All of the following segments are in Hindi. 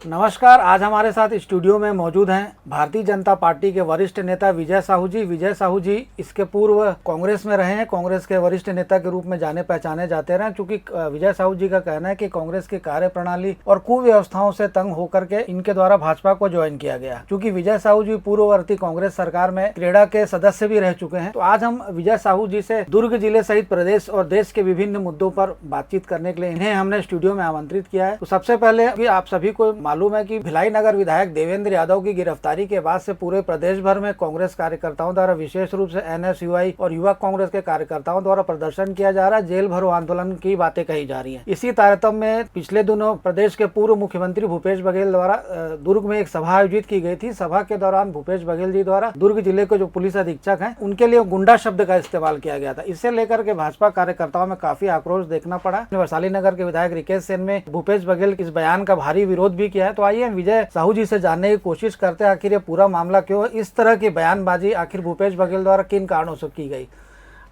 नमस्कार। आज हमारे साथ स्टूडियो में मौजूद हैं भारतीय जनता पार्टी के वरिष्ठ नेता विजय साहू जी। विजय साहू जी इसके पूर्व कांग्रेस में रहे हैं, कांग्रेस के वरिष्ठ नेता के रूप में जाने पहचाने जाते रहे। चूंकि विजय साहू जी का कहना है कि कांग्रेस की कार्यप्रणाली और कुव्यवस्थाओं से तंग होकर के इनके द्वारा भाजपा को ज्वाइन किया गया। चूंकि विजय साहू जी पूर्ववर्ती कांग्रेस सरकार में क्रेडा के सदस्य भी रह चुके हैं, तो आज हम विजय साहू जी से दुर्ग जिले सहित प्रदेश और देश के विभिन्न मुद्दों पर बातचीत करने के लिए इन्हें हमने स्टूडियो में आमंत्रित किया है। तो सबसे पहले आप सभी को मालूम है कि भिलाई नगर विधायक देवेंद्र यादव की गिरफ्तारी के बाद से पूरे प्रदेश भर में कांग्रेस कार्यकर्ताओं द्वारा, विशेष रूप से एनएसयूआई और युवा कांग्रेस के कार्यकर्ताओं द्वारा प्रदर्शन किया जा रहा है। जेल भरो आंदोलन की बातें कही जा रही हैं। इसी तारतम्य में पिछले दिनों प्रदेश के पूर्व मुख्यमंत्री भूपेश बघेल द्वारा दुर्ग में एक सभा आयोजित की गई थी। सभा के दौरान भूपेश बघेल जी द्वारा दुर्ग जिले के जो पुलिस अधीक्षक हैं उनके लिए गुंडा शब्द का इस्तेमाल किया गया था। इससे लेकर के भाजपा कार्यकर्ताओं में काफी आक्रोश देखना पड़ा। वैशाली नगर के विधायक रिकेश सेन में भूपेश बघेल के इस बयान का भारी विरोध भी किया है। तो आइए विजय साहू जी से जानने की कोशिश करते हैं आखिर ये पूरा मामला क्यों, इस तरह की बयानबाजी आखिर भूपेश बघेल द्वारा किन कारणों से की गई।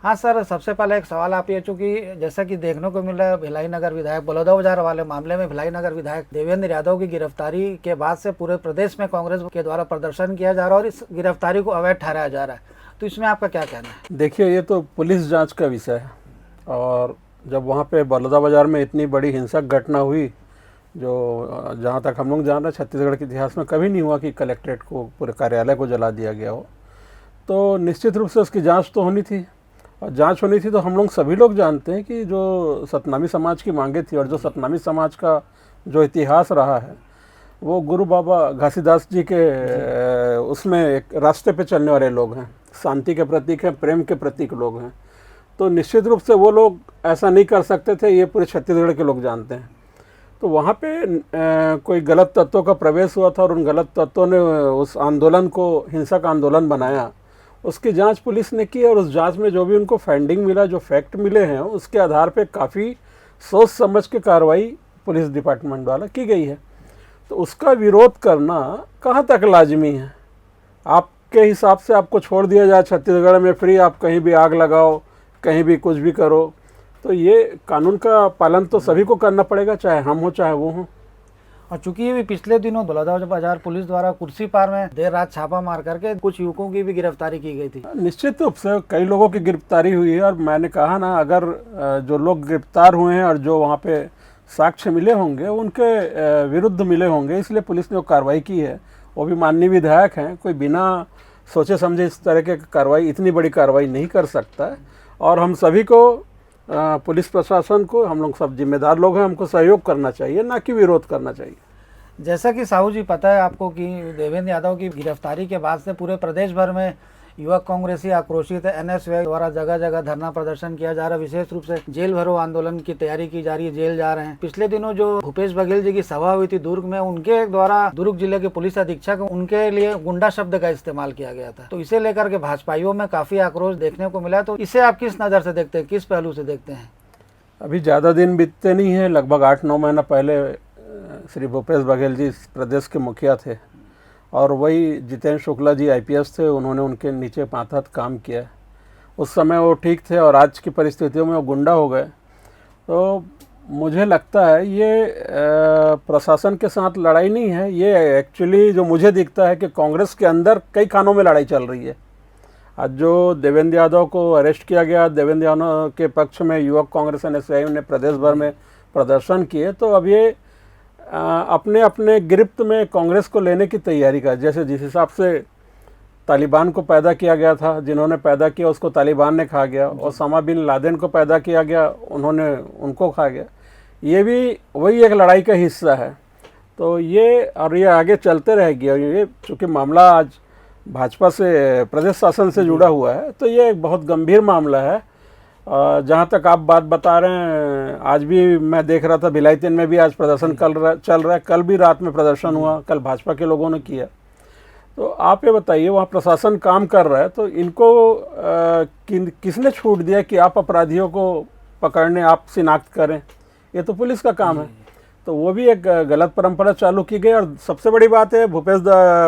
हाँ सर, सबसे पहले एक सवाल आप ये, चूंकि जैसा कि देखने को मिल रहा है भिलाई नगर विधायक बलौदा बाजार वाले मामले में भिलाई नगर विधायक देवेंद्र यादव की गिरफ्तारी के बाद से पूरे प्रदेश में कांग्रेस के द्वारा प्रदर्शन किया जा रहा है और इस गिरफ्तारी को अवैध ठहराया जा रहा है, तो इसमें आपका क्या कहना है? देखिए, ये तो पुलिस जांच का विषय है और जब वहाँ पे बलौदा बाजार में इतनी बड़ी हिंसक घटना हुई, जो जहाँ तक हम लोग जान रहे छत्तीसगढ़ के इतिहास में कभी नहीं हुआ कि कलेक्ट्रेट को, पूरे कार्यालय को जला दिया गया हो, तो निश्चित रूप से उसकी जांच तो होनी थी। और जांच होनी थी तो हम लोग सभी लोग जानते हैं कि जो सतनामी समाज की मांगे थी और जो सतनामी समाज का जो इतिहास रहा है वो गुरु बाबा घासीदास जी के उसमें एक रास्ते पे चलने वाले लोग हैं, शांति के प्रतीक हैं, प्रेम के प्रतीक लोग हैं। तो निश्चित रूप से वो लोग ऐसा नहीं कर सकते थे, ये पूरे छत्तीसगढ़ के लोग जानते हैं। तो वहाँ पे कोई गलत तत्वों का प्रवेश हुआ था और उन गलत तत्वों ने उस आंदोलन को हिंसक आंदोलन बनाया। उसकी जांच पुलिस ने की और उस जांच में जो भी उनको फाइंडिंग मिला, जो फैक्ट मिले हैं, उसके आधार पे काफ़ी सोच समझ के कार्रवाई पुलिस डिपार्टमेंट द्वारा की गई है। तो उसका विरोध करना कहाँ तक लाजमी है? आपके हिसाब से आपको छोड़ दिया जाए छत्तीसगढ़ में फ्री, आप कहीं भी आग लगाओ, कहीं भी कुछ भी करो, तो ये कानून का पालन तो सभी को करना पड़ेगा, चाहे हम हो चाहे वो हों। और चूंकि ये भी पिछले दिनों बलौदा बाजार पुलिस द्वारा कुर्सी पार में देर रात छापा मार करके कुछ युवकों की भी गिरफ्तारी की गई थी। निश्चित रूप से कई लोगों की गिरफ्तारी हुई है और मैंने कहा ना, अगर जो लोग गिरफ्तार हुए हैं और जो वहाँ पे साक्ष्य मिले होंगे उनके विरुद्ध मिले होंगे, इसलिए पुलिस ने वो कार्रवाई की है। वो भी माननीय विधायक हैं, कोई बिना सोचे समझे इस तरह के कार्रवाई, इतनी बड़ी कार्रवाई नहीं कर सकता है। और हम सभी को, पुलिस प्रशासन को, हम लोग सब जिम्मेदार लोग हैं, हमको सहयोग करना चाहिए, ना कि विरोध करना चाहिए। जैसा कि साहू जी पता है आपको कि देवेंद्र यादव की गिरफ्तारी के बाद से पूरे प्रदेश भर में युवा कांग्रेसी आक्रोशित है। एनएसयूआई द्वारा जगह जगह धरना प्रदर्शन किया जा रहा है। विशेष रूप से जेल भरो आंदोलन की तैयारी की जा रही है, जेल जा रहे हैं। पिछले दिनों जो भूपेश बघेल जी की सभा हुई थी दुर्ग में, उनके द्वारा दुर्ग जिले के पुलिस अधीक्षक, उनके लिए गुंडा शब्द का इस्तेमाल किया गया था। तो इसे लेकर के भाजपाइयों में काफी आक्रोश देखने को मिला। तो इसे आप किस नज़र से देखते हैं, किस पहलू से देखते हैं? अभी ज़्यादा दिन बीतते नहीं हैं, लगभग 8-9 महीना पहले श्री भूपेश बघेल जी प्रदेश के मुखिया थे और वही जितेंद्र शुक्ला जी आईपीएस थे, उन्होंने उनके नीचे मातहत काम किया। उस समय वो ठीक थे और आज की परिस्थितियों में वो गुंडा हो गए। तो मुझे लगता है ये प्रशासन के साथ लड़ाई नहीं है, ये एक्चुअली जो मुझे दिखता है कि कांग्रेस के अंदर कई खानों में लड़ाई चल रही है। आज जो देवेंद्र यादव को अरेस्ट किया गया, देवेंद्र यादव के पक्ष में युवक कांग्रेस एनएसयूआई ने प्रदेश भर में प्रदर्शन किए, तो अब ये अपने अपने गिरफ्त में कांग्रेस को लेने की तैयारी का, जैसे जिस हिसाब से तालिबान को पैदा किया गया था, जिन्होंने पैदा किया उसको तालिबान ने खा गया, ओसामा बिन लादेन को पैदा किया गया, उन्होंने उनको खा गया। ये भी वही एक लड़ाई का हिस्सा है। तो ये आगे चलते रहेगी। और ये चूँकि मामला आज भाजपा से, प्रदेश शासन से जुड़ा हुआ है, तो ये एक बहुत गंभीर मामला है। जहाँ तक आप बात बता रहे हैं, आज भी मैं देख रहा था भिलाई 3 में भी आज प्रदर्शन चल रहा है, कल भी रात में प्रदर्शन हुआ, कल भाजपा के लोगों ने किया। तो आप ये बताइए, वहाँ प्रशासन काम कर रहा है, तो इनको किसने छूट दिया कि आप अपराधियों को पकड़ने, आप शिनाख्त करें? ये तो पुलिस का काम है। तो वो भी एक गलत परंपरा चालू की गई। और सबसे बड़ी बात है, भूपेश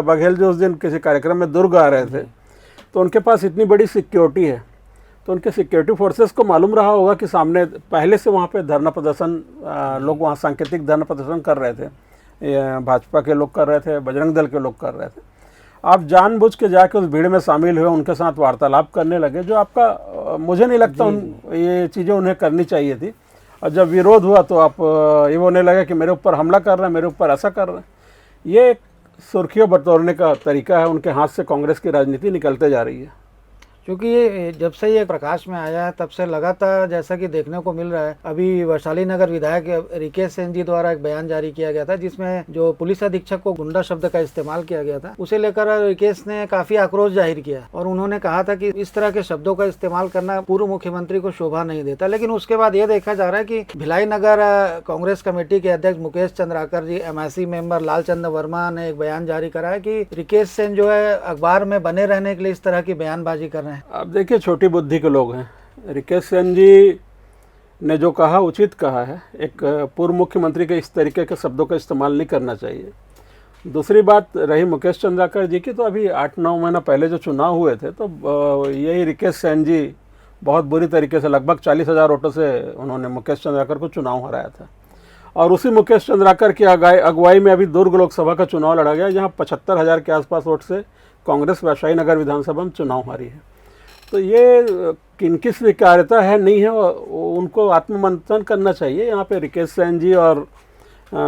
बघेल जो उस दिन किसी कार्यक्रम में दुर्ग आ रहे थे, तो उनके पास इतनी बड़ी सिक्योरिटी है, तो उनके सिक्योरिटी फोर्सेस को मालूम रहा होगा कि सामने पहले से वहाँ पे धरना प्रदर्शन, लोग वहाँ सांकेतिक धरना प्रदर्शन कर रहे थे। भाजपा के लोग कर रहे थे, बजरंग दल के लोग कर रहे थे। आप जानबूझ के जाके उस भीड़ में शामिल हुए, उनके साथ वार्तालाप करने लगे, जो आपका मुझे नहीं लगता ये चीज़ें उन्हें करनी चाहिए थी। और जब विरोध हुआ तो आप ये बोलने लगे कि मेरे ऊपर हमला कर रहे हैं, मेरे ऊपर ऐसा कर रहे हैं। ये एक सुर्खियों बटोरने का तरीका है, उनके हाथ से कांग्रेस की राजनीति निकलते जा रही है। क्योंकि ये जब से ये प्रकाश में आया है तब से लगातार जैसा कि देखने को मिल रहा है, अभी वैशाली नगर विधायक रिकेश सेन जी द्वारा एक बयान जारी किया गया था जिसमें जो पुलिस अधीक्षक को गुंडा शब्द का इस्तेमाल किया गया था, उसे लेकर रिकेश ने काफी आक्रोश जाहिर किया और उन्होंने कहा था कि इस तरह के शब्दों का इस्तेमाल करना पूर्व मुख्यमंत्री को शोभा नहीं देता। लेकिन उसके बाद ये देखा जा रहा है कि भिलाई नगर कांग्रेस कमेटी के अध्यक्ष मुकेश चंद्राकर जी, MIC मेंबर लालचंद वर्मा ने एक बयान जारी करा है कि रिकेश सेन जो है अखबार में बने रहने के लिए इस तरह की बयानबाजी कर रहे हैं। आप देखिए, छोटी बुद्धि के लोग हैं। रिकेश सेन जी ने जो कहा उचित कहा है। एक पूर्व मुख्यमंत्री के इस तरीके के शब्दों का इस्तेमाल नहीं करना चाहिए। दूसरी बात रही मुकेश चंद्राकर जी की, तो अभी 8-9 महीना पहले जो चुनाव हुए थे तो यही रिकेश सेन जी बहुत बुरी तरीके से लगभग 40,000 वोटों से उन्होंने मुकेश चंद्राकर को चुनाव हराया था। और उसी मुकेश चंद्राकर की अगुवाई में अभी दुर्ग लोकसभा का चुनाव लड़ा गया, जहाँ 75,000 के आसपास वोट से कांग्रेस वैशाली नगर विधानसभा में चुनाव हारी है। तो ये किनकी स्वीकार्यता है नहीं है, उनको आत्ममंथन करना चाहिए। यहाँ पे रिकेश सेन जी और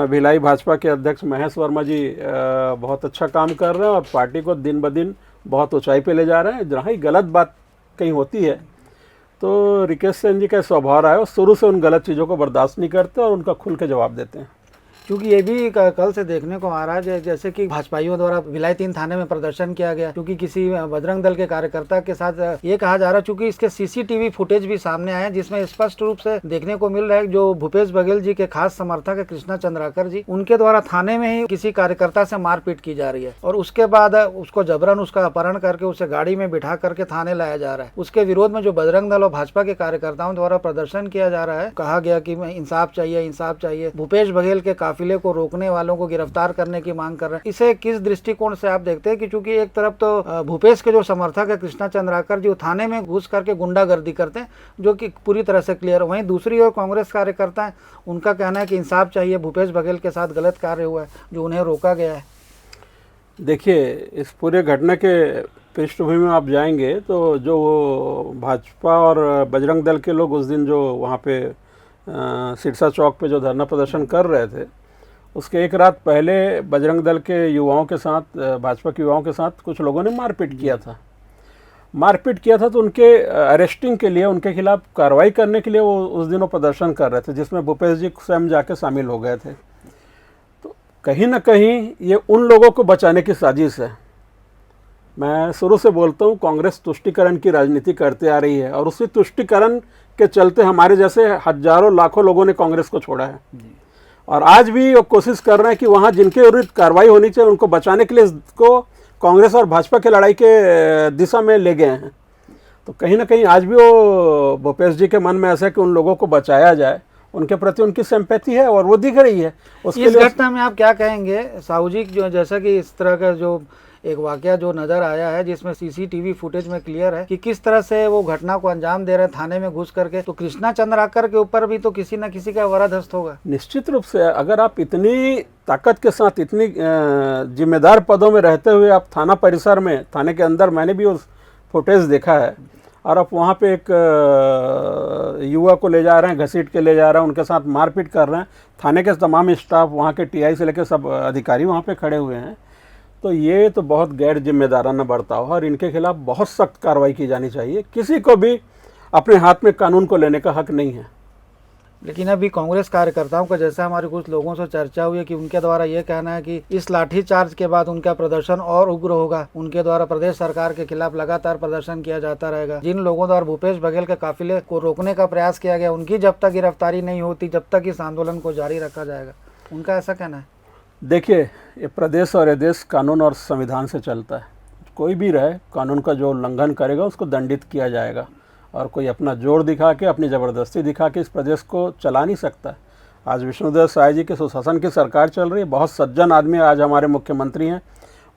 भिलाई भाजपा के अध्यक्ष महेश वर्मा जी बहुत अच्छा काम कर रहे हैं और पार्टी को दिन ब दिन बहुत ऊंचाई पे ले जा रहे हैं। जहाँ ही गलत बात कहीं होती है तो रिकेश सेन जी का स्वभाव रहा है, वो शुरू से उन गलत चीज़ों को बर्दाश्त नहीं करते और उनका खुल के जवाब देते हैं। क्योंकि ये भी कल से देखने को आ रहा है जैसे कि भाजपाइयों द्वारा भिलाई 3 थाने में प्रदर्शन किया गया, क्योंकि किसी बजरंग दल के कार्यकर्ता के साथ ये कहा जा रहा है, चूंकि इसके CCTV फुटेज भी सामने आए हैं जिसमें स्पष्ट रूप से देखने को मिल रहा है जो भूपेश बघेल जी के खास समर्थक है कृष्णा चंद्राकर जी, उनके द्वारा थाने में ही किसी कार्यकर्ता से मारपीट की जा रही है और उसके बाद उसको जबरन उसका अपहरण करके उसे गाड़ी में बिठा करके थाने लाया जा रहा है। उसके विरोध में जो बजरंग दल और भाजपा के कार्यकर्ताओं द्वारा प्रदर्शन किया जा रहा है, कहा गया कि इंसाफ चाहिए, इंसाफ चाहिए, भूपेश बघेल के काफिले को रोकने वालों को गिरफ्तार करने की मांग कर रहे हैं। इसे किस दृष्टिकोण से आप देखते हैं कि चूंकि एक तरफ तो भूपेश के जो समर्थक है कृष्णा चंद्राकर जी थाने में घुस करके गुंडागर्दी करते हैं जो कि पूरी तरह से क्लियर है, वहीं दूसरी ओर कांग्रेस कार्यकर्ता है, उनका कहना है कि इंसाफ चाहिए, भूपेश बघेल के साथ गलत कार्य हुआ है जो उन्हें रोका गया है। देखिए, इस पूरे घटना के पृष्ठभूमि में आप जाएंगे तो जो भाजपा और बजरंग दल के लोग उस दिन जो वहाँ पे सिरसा चौक पे जो धरना प्रदर्शन कर रहे थे, उसके एक रात पहले बजरंग दल के युवाओं के साथ, भाजपा के युवाओं के साथ कुछ लोगों ने मारपीट किया था। तो उनके अरेस्टिंग के लिए, उनके खिलाफ कार्रवाई करने के लिए वो उस दिन वो प्रदर्शन कर रहे थे, जिसमें भूपेश जी स्वयं जाके शामिल हो गए थे। तो कहीं ना कहीं ये उन लोगों को बचाने की साजिश है। मैं शुरू से बोलता हूँ, कांग्रेस तुष्टीकरण की राजनीति करते आ रही है और उसी तुष्टीकरण के चलते हमारे जैसे हजारों लाखों लोगों ने कांग्रेस को छोड़ा है और आज भी वो कोशिश कर रहे हैं कि वहाँ जिनके विरुद्ध कार्रवाई होनी चाहिए उनको बचाने के लिए इसको कांग्रेस और भाजपा के लड़ाई के दिशा में ले गए हैं। तो कहीं ना कहीं आज भी वो भूपेश जी के मन में ऐसा है कि उन लोगों को बचाया जाए, उनके प्रति उनकी सिंपैथी है और वो दिख रही है। उसके इस घटना में आप क्या कहेंगे साहू जी, जो जैसा कि इस तरह का जो एक वाकया जो नजर आया है जिसमें CCTV फुटेज में क्लियर है कि किस तरह से वो घटना को अंजाम दे रहे हैं थाने में घुस करके, तो कृष्णा चंद्राकर के ऊपर भी तो किसी न किसी का वरदहस्त होगा। निश्चित रूप से, अगर आप इतनी ताकत के साथ, इतनी जिम्मेदार पदों में रहते हुए आप थाना परिसर में, थाने के अंदर, मैंने भी उस फुटेज देखा है, और आप वहाँ पे एक युवा को ले जा रहे हैं, घसीट के ले जा रहे हैं, उनके साथ मारपीट कर रहे हैं, थाने के तमाम स्टाफ, वहाँ के TI से लेकर सब अधिकारी वहाँ पे खड़े हुए हैं, तो ये तो बहुत गैर जिम्मेदाराना बर्ताव है और इनके खिलाफ बहुत सख्त कार्रवाई की जानी चाहिए। किसी को भी अपने हाथ में कानून को लेने का हक नहीं है। लेकिन अभी कांग्रेस कार्यकर्ताओं का, जैसा हमारे कुछ लोगों से चर्चा हुई है कि उनके द्वारा ये कहना है कि इस लाठीचार्ज के बाद उनका प्रदर्शन और उग्र होगा, उनके द्वारा प्रदेश सरकार के खिलाफ लगातार प्रदर्शन किया जाता रहेगा। जिन लोगों द्वारा भूपेश बघेल के काफिले को रोकने का प्रयास किया गया, उनकी जब तक गिरफ्तारी नहीं होती, जब तक इस आंदोलन को जारी रखा जाएगा, उनका ऐसा कहना है। देखिए, ये प्रदेश और ये देश कानून और संविधान से चलता है। कोई भी रहे, कानून का जो उल्लंघन करेगा उसको दंडित किया जाएगा और कोई अपना जोर दिखा के, अपनी ज़बरदस्ती दिखा के इस प्रदेश को चला नहीं सकता। आज विष्णुदेव साय जी के सुशासन की सरकार चल रही है। बहुत सज्जन आदमी आज हमारे मुख्यमंत्री हैं,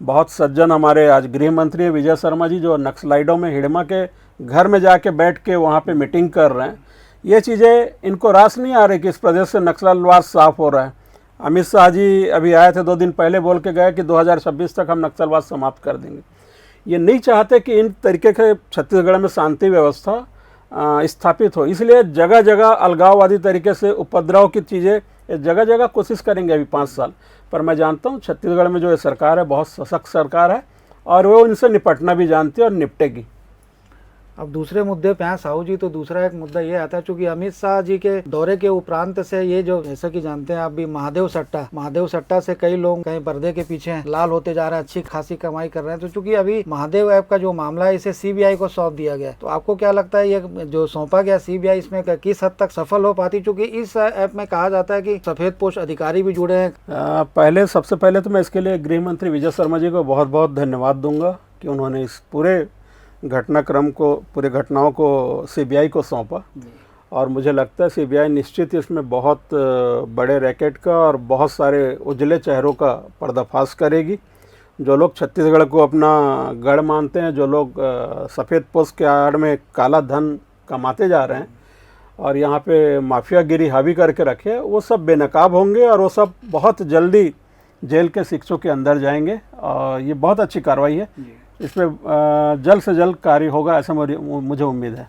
बहुत सज्जन हमारे आज गृह मंत्री हैं विजय शर्मा जी, जो नक्सलाइडों में हिड़मा के घर में जाके बैठ के वहाँ पे मीटिंग कर रहे हैं। ये चीज़ें इनको रास नहीं आ रही कि इस प्रदेश से नक्सलवाद साफ हो रहा है। अमित शाह जी अभी आए थे 2 दिन पहले, बोल के गए कि 2026 तक हम नक्सलवाद समाप्त कर देंगे। ये नहीं चाहते कि इन तरीके के छत्तीसगढ़ में शांति व्यवस्था स्थापित हो, इसलिए जगह जगह अलगाववादी तरीके से उपद्रव की चीज़ें जगह जगह कोशिश करेंगे अभी 5 साल। पर मैं जानता हूँ छत्तीसगढ़ में जो ये सरकार है बहुत सशक्त सरकार है और वो इनसे निपटना भी जानती है और निपटेगी। अब दूसरे मुद्दे पे हैं साहू जी, तो दूसरा एक मुद्दा ये आता है चूंकि अमित शाह जी के दौरे के उपरांत से ये जो जैसा कि जानते हैं आप भी महादेव सट्टा से कई लोग कहीं पर्दे के पीछे हैं, लाल होते जा रहे हैं, अच्छी खासी कमाई कर रहे हैं। तो चूंकि अभी महादेव ऐप का जो मामला है इसे सीबीआई को सौंप दिया गया है, तो आपको क्या लगता है ये जो सौंपा गया सीबीआई इसमें किस हद तक सफल हो पाती? चूंकि इस ऐप में कहा जाता है कि सफेद पोश अधिकारी भी जुड़े हैं। सबसे पहले तो मैं इसके लिए गृह मंत्री विजय शर्मा जी को बहुत बहुत धन्यवाद दूंगा कि उन्होंने इस पूरे घटनाक्रम को, पूरे घटनाओं को सीबीआई को सौंपा। और मुझे लगता है सीबीआई निश्चित इसमें बहुत बड़े रैकेट का और बहुत सारे उजले चेहरों का पर्दाफाश करेगी। जो लोग छत्तीसगढ़ को अपना गढ़ मानते हैं, जो लोग सफ़ेद पोश के आड़ में काला धन कमाते जा रहे हैं और यहाँ पे माफियागिरी हावी करके रखे, वो सब बेनकाब होंगे और वो सब बहुत जल्दी जेल के शिक्षों के अंदर जाएंगे। और ये बहुत अच्छी कार्रवाई है, इसमें जल्द से जल्द कार्य होगा, ऐसा मुझे उम्मीद है।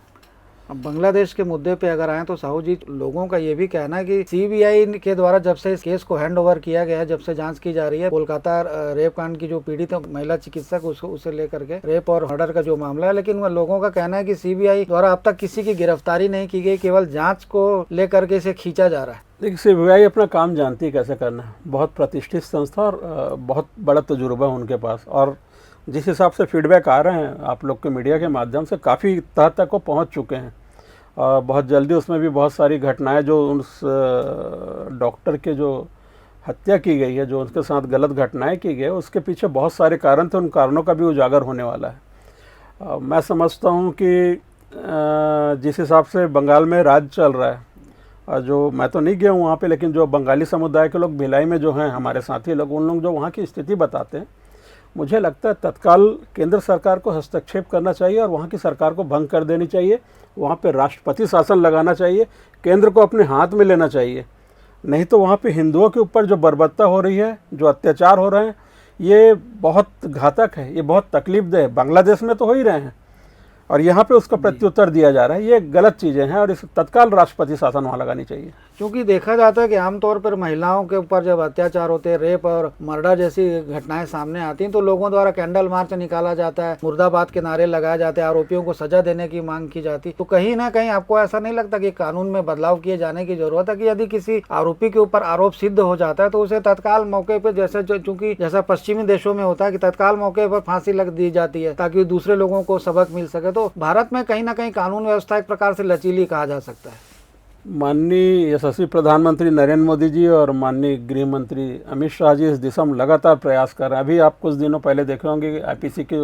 अब बांग्लादेश के मुद्दे पे अगर आए तो साहू जी, लोगों का ये भी कहना है कि सीबीआई के द्वारा जब से इस केस को हैंड ओवर किया गया है, जब से जांच की जा रही है, कोलकाता रेप कांड की जो पीड़ित महिला चिकित्सक उसे लेकर के रेप और मर्डर का जो मामला है, लेकिन वह लोगों का कहना है कि सीबीआई द्वारा अब तक किसी की गिरफ्तारी नहीं की गई, केवल जाँच को लेकर के इसे खींचा जा रहा है। देखिए सीबीआई अपना काम जानती है कैसे करना है, बहुत प्रतिष्ठित संस्था और बहुत बड़ा तजुर्बा है उनके पास। और जिस हिसाब से फीडबैक आ रहे हैं आप लोग के मीडिया के माध्यम से, काफ़ी तह तक वो पहुँच चुके हैं। बहुत जल्दी उसमें भी बहुत सारी घटनाएं, जो उस डॉक्टर के जो हत्या की गई है, जो उसके साथ गलत घटनाएं की गई, उसके पीछे बहुत सारे कारण थे, उन कारणों का भी उजागर होने वाला है। मैं समझता हूं कि जिस हिसाब से बंगाल में राज चल रहा है, जो मैं तो नहीं गया हूँ वहाँ पे, लेकिन जो बंगाली समुदाय के लोग भिलाई में जो हैं हमारे साथी लोग, उन लोग जो वहाँ की स्थिति बताते हैं, मुझे लगता है तत्काल केंद्र सरकार को हस्तक्षेप करना चाहिए और वहाँ की सरकार को भंग कर देनी चाहिए। वहाँ पे राष्ट्रपति शासन लगाना चाहिए, केंद्र को अपने हाथ में लेना चाहिए। नहीं तो वहाँ पे हिंदुओं के ऊपर जो बर्बरता हो रही है, जो अत्याचार हो रहे हैं, ये बहुत घातक है, ये बहुत तकलीफदेह है। बांग्लादेश में तो हो ही रहे हैं और यहाँ पे उसका प्रत्युत्तर दिया जा रहा है। ये गलत चीज़ें हैं और इस तत्काल राष्ट्रपति शासन वहाँ लगानी चाहिए। क्योंकि देखा जाता है कि आमतौर पर महिलाओं के ऊपर जब अत्याचार होते हैं, रेप और मर्डर जैसी घटनाएं सामने आती हैं, तो लोगों द्वारा कैंडल मार्च निकाला जाता है, मुर्दाबाद के नारे लगाए जाते हैं, आरोपियों को सजा देने की मांग की जाती। तो कहीं ना कहीं आपको ऐसा नहीं लगता कि कानून में बदलाव किए जाने की जरूरत है कि यदि किसी आरोपी के ऊपर आरोप सिद्ध हो जाता है तो उसे तत्काल मौके पर, जैसे चूंकि जैसा पश्चिमी देशों में होता है कि तत्काल मौके पर फांसी लग दी जाती है ताकि दूसरे लोगों को सबक मिल सके, तो भारत में कहीं ना कहीं कानून व्यवस्था एक प्रकार से लचीली कहा जा सकता है। माननीय यशस्वी प्रधानमंत्री नरेंद्र मोदी जी और माननीय गृह मंत्री अमित शाह जी इस दिशा में लगातार प्रयास कर रहे हैं। अभी आप कुछ दिनों पहले देखे होंगे कि आईपीसी की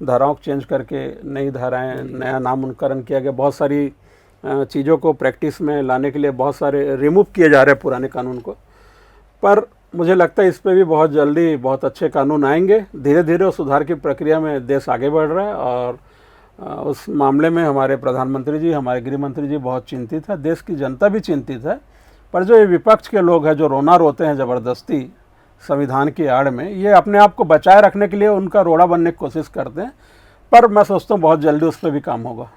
धाराओं को चेंज करके नई धाराएं, नया नामकरण किया गया। बहुत सारी चीज़ों को प्रैक्टिस में लाने के लिए बहुत सारे रिमूव किए जा रहे हैं पुराने कानून को। पर मुझे लगता है इस पर भी बहुत जल्दी बहुत अच्छे कानून आएंगे। धीरे धीरे उस सुधार की प्रक्रिया में देश आगे बढ़ रहा है और उस मामले में हमारे प्रधानमंत्री जी, हमारे गृह मंत्री जी बहुत चिंतित है, देश की जनता भी चिंतित है। पर जो ये विपक्ष के लोग हैं जो रोना रोते हैं ज़बरदस्ती संविधान की आड़ में, ये अपने आप को बचाए रखने के लिए उनका रोड़ा बनने की कोशिश करते हैं। पर मैं सोचता हूँ बहुत जल्दी उस पर भी काम होगा।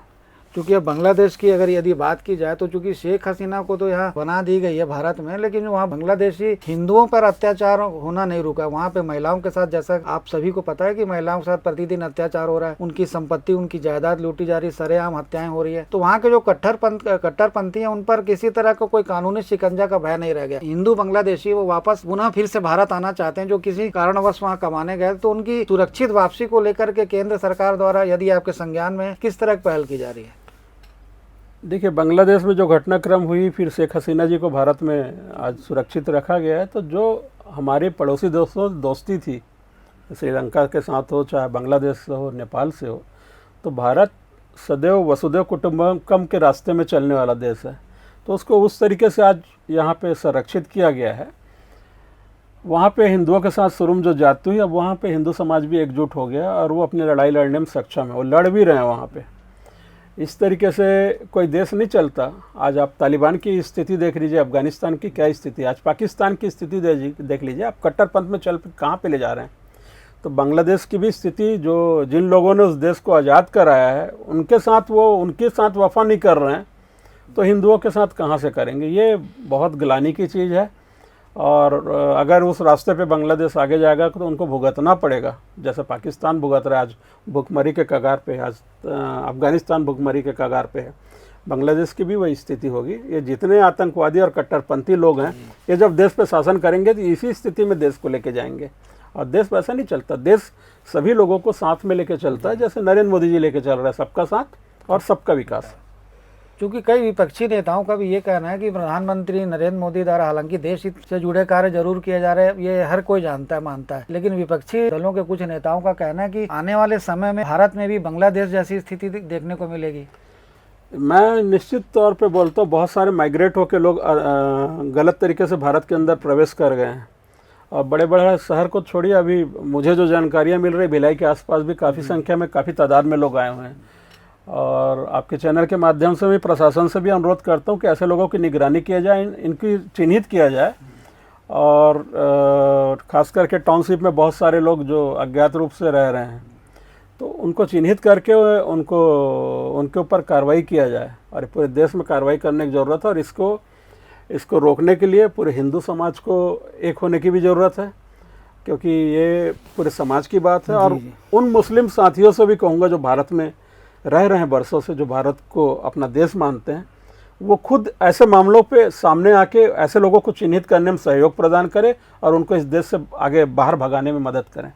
क्योंकि अब बांग्लादेश की अगर यदि बात की जाए तो चूंकि शेख हसीना को तो यहाँ बना दी गई है भारत में, लेकिन वहाँ बांग्लादेशी हिंदुओं पर अत्याचार होना नहीं रुका। वहाँ पे महिलाओं के साथ, जैसा आप सभी को पता है कि महिलाओं के साथ प्रतिदिन अत्याचार हो रहा है, उनकी संपत्ति, उनकी जायदाद लूटी जा रही है, सरेआम हत्याएं हो रही है। तो वहाँ के जो कट्टरपंथी है उन पर किसी तरह का कोई कानूनी शिकंजा का भय नहीं रह गया। हिंदू बांग्लादेशी वो वापस पुनः फिर से भारत आना चाहते हैं, जो किसी कारणवश वहाँ कमाने गए, तो उनकी सुरक्षित वापसी को लेकर के केंद्र सरकार द्वारा यदि आपके संज्ञान में किस तरह की पहल की जा रही है? देखिए, बांग्लादेश में जो घटनाक्रम हुई, फिर शेख हसीना जी को भारत में आज सुरक्षित रखा गया है, तो जो हमारे पड़ोसी दोस्ती थी, श्रीलंका के साथ हो, चाहे बांग्लादेश से हो, नेपाल से हो, तो भारत सदैव वसुदैव कुटुंबकम के रास्ते में चलने वाला देश है। तो उसको उस तरीके से आज यहाँ पे संरक्षित किया गया है। वहाँ पे हिंदुओं के साथ शुरू में जो जाती हुई, अब वहाँ पे हिंदू समाज भी एकजुट हो गया और वो अपनी लड़ाई लड़ने में सक्षम है, वो लड़ भी रहे हैं वहाँ पे। इस तरीके से कोई देश नहीं चलता। आज आप तालिबान की स्थिति देख लीजिए, अफगानिस्तान की क्या स्थिति, आज पाकिस्तान की स्थिति देख लीजिए, आप कट्टरपंथ में चल कहाँ पे ले जा रहे हैं। तो बांग्लादेश की भी स्थिति, जो जिन लोगों ने उस देश को आज़ाद कराया है उनके साथ वफा नहीं कर रहे हैं, तो हिंदुओं के साथ कहाँ से करेंगे। ये बहुत गिलानी की चीज़ है। और अगर उस रास्ते पे बांग्लादेश आगे जाएगा तो उनको भुगतना पड़ेगा, जैसे पाकिस्तान भुगत रहा है, आज भुखमरी के कगार पे है, आज अफगानिस्तान भुखमरी के कगार पे है, बांग्लादेश की भी वही स्थिति होगी। ये जितने आतंकवादी और कट्टरपंथी लोग हैं, ये जब देश पे शासन करेंगे तो इसी स्थिति में देश को लेके जाएंगे। और देश वैसा नहीं चलता, देश सभी लोगों को साथ में लेके चलता है, जैसे नरेंद्र मोदी जी लेके चल रहे हैं, सबका साथ और सबका विकास। क्योंकि कई विपक्षी नेताओं का भी ये कहना है कि प्रधानमंत्री नरेंद्र मोदी द्वारा हालांकि देश हित से जुड़े कार्य जरूर किए जा रहे हैं, ये हर कोई जानता है, मानता है, लेकिन विपक्षी दलों के कुछ नेताओं का कहना है कि आने वाले समय में भारत में भी बांग्लादेश जैसी स्थिति देखने को मिलेगी। मैं निश्चित तौर पे बोलता हूँ, बहुत सारे माइग्रेट होकर लोग गलत तरीके से भारत के अंदर प्रवेश कर गए हैं। और बड़े बड़े शहर को छोड़िए, अभी मुझे जो जानकारियाँ मिल रही, भिलाई के आसपास भी काफ़ी संख्या में, काफ़ी तादाद में लोग आए हुए हैं। और आपके चैनल के माध्यम से मैं प्रशासन से भी अनुरोध करता हूँ कि ऐसे लोगों की निगरानी किया जाए, इनकी चिन्हित किया जाए। और ख़ास करके टाउनशिप में बहुत सारे लोग जो अज्ञात रूप से रह रहे हैं, तो उनको चिन्हित करके उनके ऊपर कार्रवाई किया जाए। और पूरे देश में कार्रवाई करने की ज़रूरत है। और इसको रोकने के लिए पूरे हिंदू समाज को एक होने की भी ज़रूरत है, क्योंकि ये पूरे समाज की बात है। और उन मुस्लिम साथियों से भी कहूँगा जो भारत में रह रहे हैं बरसों से, जो भारत को अपना देश मानते हैं, वो खुद ऐसे मामलों पे सामने आके ऐसे लोगों को चिन्हित करने में सहयोग प्रदान करें और उनको इस देश से आगे बाहर भगाने में मदद करें।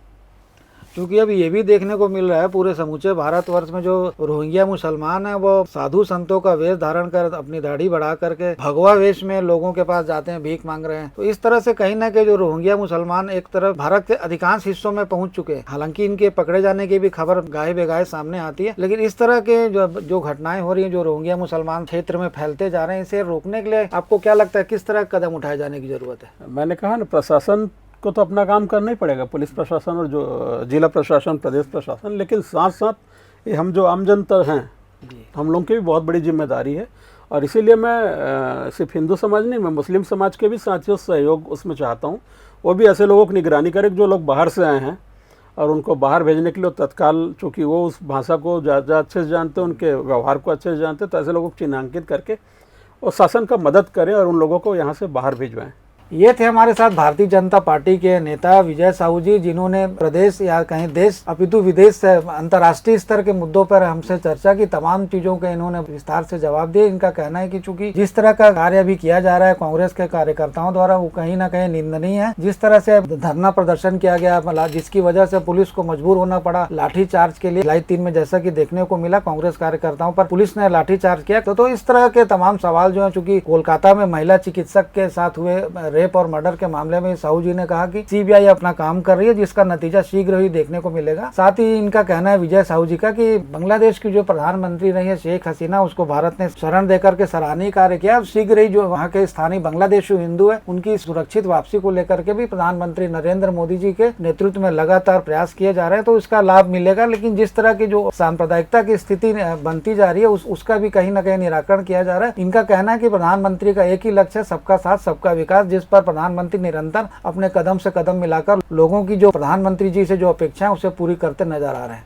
क्योंकि अब ये भी देखने को मिल रहा है पूरे समूचे भारतवर्ष में जो रोहिंग्या मुसलमान हैं वो साधु संतों का वेश धारण कर अपनी दाढ़ी बढ़ा करके भगवा वेश में लोगों के पास जाते हैं, भीख मांग रहे हैं। तो इस तरह से कहीं ना कहीं जो रोहिंग्या मुसलमान एक तरफ भारत के अधिकांश हिस्सों में पहुंच चुके हैं। हालांकि इनके पकड़े जाने की भी खबर गाये बेगाये सामने आती है, लेकिन इस तरह के जो घटनाएं हो रही है, जो रोहिंग्या मुसलमान क्षेत्र में फैलते जा रहे हैं, इसे रोकने के लिए आपको क्या लगता है, किस तरह कदम उठाए जाने की जरूरत है? मैंने कहा ना, प्रशासन को तो अपना काम करना ही पड़ेगा, पुलिस प्रशासन और जो जिला प्रशासन, प्रदेश प्रशासन, लेकिन साथ साथ ये हम जो आम जनता हैं, हम लोगों की भी बहुत बड़ी जिम्मेदारी है। और इसीलिए मैं सिर्फ हिंदू समाज नहीं, मैं मुस्लिम समाज के भी साथियों से सहयोग उसमें चाहता हूँ। वो भी ऐसे लोगों की निगरानी करें जो लोग बाहर से आए हैं, और उनको बाहर भेजने के लिए तत्काल, चूँकि वो उस भाषा को ज़्यादा अच्छे से जानते हैं, उनके व्यवहार को अच्छे से जानते हैं, तो ऐसे लोगों को चिन्हांकित करके और शासन का मदद करें और उन लोगों को यहाँ से बाहर भिजवाएँ। ये थे हमारे साथ भारतीय जनता पार्टी के नेता विजय साहू जी, जिन्होंने प्रदेश या कहीं देश अपितु विदेश से अंतर्राष्ट्रीय स्तर के मुद्दों पर हमसे चर्चा की। तमाम चीजों के इन्होंने विस्तार से जवाब दिए। इनका कहना है कि चूंकि जिस तरह का कार्य भी किया जा रहा है कांग्रेस के कार्यकर्ताओं द्वारा, वो कहीं ना कहीं निंदनीय है। जिस तरह से धरना प्रदर्शन किया गया, जिसकी वजह से पुलिस को मजबूर होना पड़ा लाठी चार्ज के लिए, जुलाई 3 में जैसा की देखने को मिला, कांग्रेस कार्यकर्ताओं पर पुलिस ने लाठी चार्ज किया। तो इस तरह के तमाम सवाल जो है, चूंकि कोलकाता में महिला चिकित्सक के साथ हुए रेप और मर्डर के मामले में साहू जी ने कहा कि सीबीआई अपना काम कर रही है, जिसका नतीजा शीघ्र ही देखने को मिलेगा। साथ ही इनका कहना है विजय साहू जी का कि बांग्लादेश की जो प्रधानमंत्री रही है शेख हसीना, उसको भारत ने शरण देकर के सराहनीय कार्य किया। शीघ्र ही जो वहाँ के स्थानीय बांग्लादेशी हिंदू है, उनकी सुरक्षित वापसी को लेकर के भी प्रधानमंत्री नरेंद्र मोदी जी के नेतृत्व में लगातार प्रयास किए जा रहे हैं, तो इसका लाभ मिलेगा। लेकिन जिस तरह की जो सांप्रदायिकता की स्थिति बनती जा रही है, उसका भी कहीं ना कहीं निराकरण किया जा रहा है। इनका कहना है कि प्रधानमंत्री का एक ही लक्ष्य है, सबका साथ सबका विकास, जिस पर प्रधानमंत्री निरंतर अपने कदम से कदम मिलाकर लोगों की जो प्रधानमंत्री जी से जो अपेक्षा है उसे पूरी करते नजर आ रहे हैं।